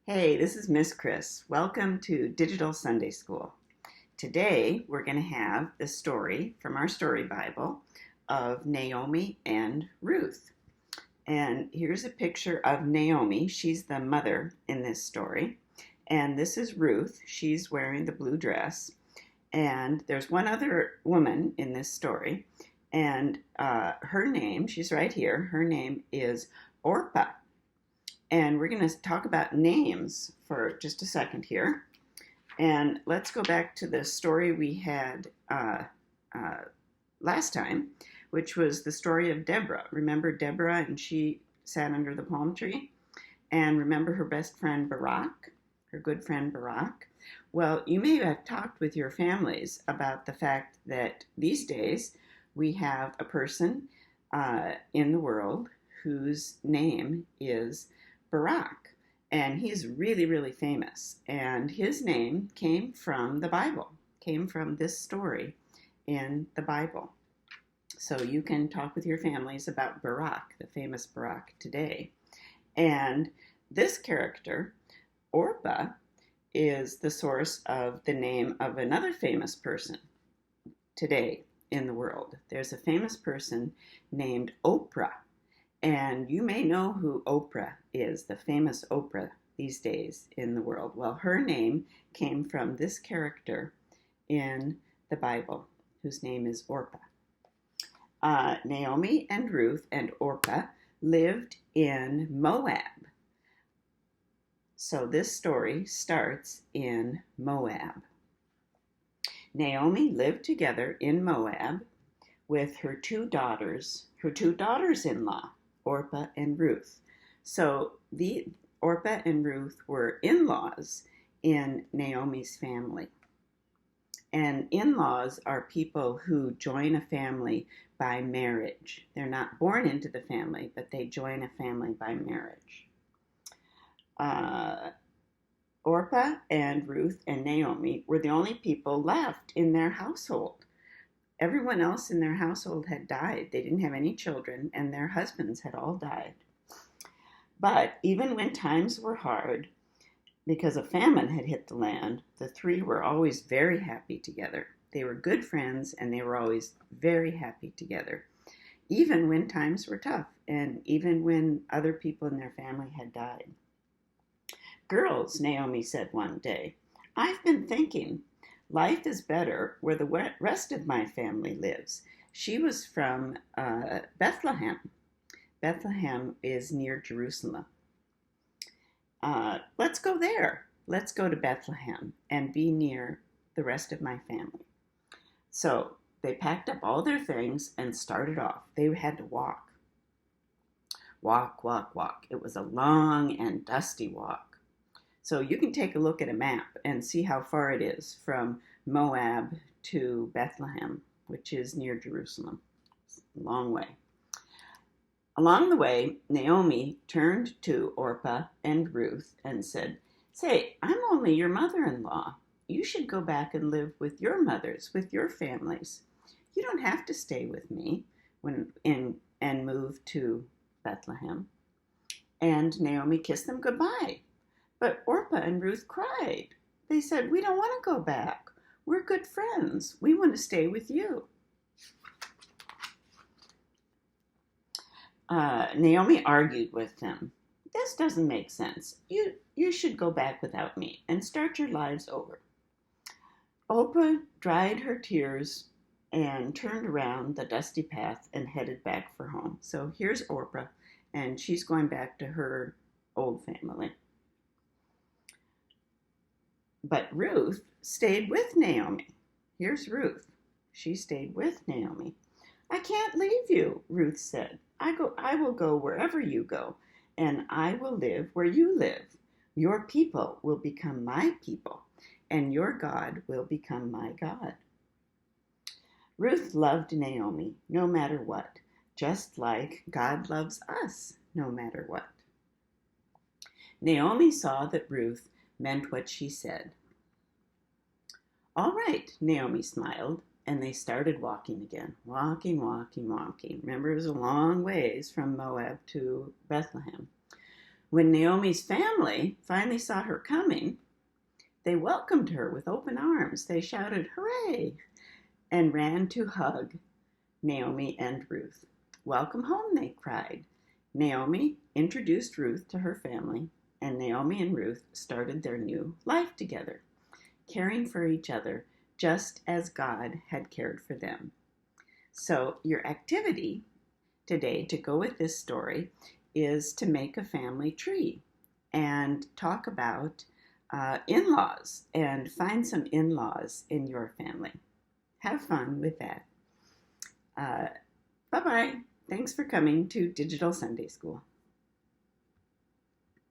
Hey, this is Miss Chris. Welcome to Digital Sunday School. Today we're going to have the story from our story Bible of Naomi and Ruth. And here's a picture of Naomi. She's the mother in this story. And this is Ruth. She's wearing the blue dress. And there's one other woman in this story. And her name, she's right here, her name is Orpah. And we're going to talk about names for just a second here. And let's go back to the story we had last time, which was the story of Deborah. Remember Deborah, and she sat under the palm tree? And remember her best friend Barak, her good friend Barak? Well, you may have talked with your families about the fact that these days we have a person in the world whose name is Barak, and he's really, really famous. And his name came from the Bible, came from this story in the Bible. So you can talk with your families about Barak, the famous Barak, today. And this character, Orpah, is the source of the name of another famous person today in the world. There's a famous person named Oprah. And you may know who Oprah is, the famous Oprah these days in the world. Well, her name came from this character in the Bible, whose name is Orpah. Naomi and Ruth and Orpah lived in Moab. So this story starts in Moab. Naomi lived together in Moab with her two daughters-in-law, Orpah and Ruth. So the Orpah and Ruth were in-laws in Naomi's family. And in-laws are people who join a family by marriage. They're not born into the family, but they join a family by marriage. Orpah and Ruth and Naomi were the only people left in their household. Everyone else in their household had died. They didn't have any children, and their husbands had all died. But even when times were hard, because a famine had hit the land, the three were always very happy together. They were good friends, and they were always very happy together, even when times were tough, and even when other people in their family had died. "Girls," Naomi said one day, "I've been thinking, life is better where the rest of my family lives." She was from Bethlehem. Bethlehem is near Jerusalem. Let's go there. Let's go to Bethlehem and be near the rest of my family. So they packed up all their things and started off. They had to walk. Walk, walk, walk. It was a long and dusty walk. So you can take a look at a map and see how far it is from Moab to Bethlehem, which is near Jerusalem. It's a long way. Along the way, Naomi turned to Orpah and Ruth and said, "Say, I'm only your mother-in-law. You should go back and live with your mothers, with your families. You don't have to stay with me and move to Bethlehem." And Naomi kissed them goodbye. But Orpah and Ruth cried. They said, "We don't want to go back. We're good friends. We want to stay with you." Naomi argued with them. "This doesn't make sense. You should go back without me and start your lives over." Orpah dried her tears and turned around the dusty path and headed back for home. So here's Orpah, and she's going back to her old family. But Ruth stayed with Naomi. Here's Ruth. She stayed with Naomi. "I can't leave you," Ruth said. I will go wherever you go, and I will live where you live. Your people will become my people, and your God will become my God." Ruth loved Naomi no matter what, just like God loves us no matter what. Naomi saw that Ruth meant what she said. "All right," Naomi smiled, and they started walking again. Walking, walking, walking. Remember, it was a long ways from Moab to Bethlehem. When Naomi's family finally saw her coming, they welcomed her with open arms. They shouted, "Hooray!" and ran to hug Naomi and Ruth. "Welcome home," they cried. Naomi introduced Ruth to her family, and Naomi and Ruth started their new life together, caring for each other just as God had cared for them. So, your activity today to go with this story is to make a family tree and talk about in-laws and find some in-laws in your family. Have fun with that. Bye-bye. Thanks for coming to Digital Sunday School.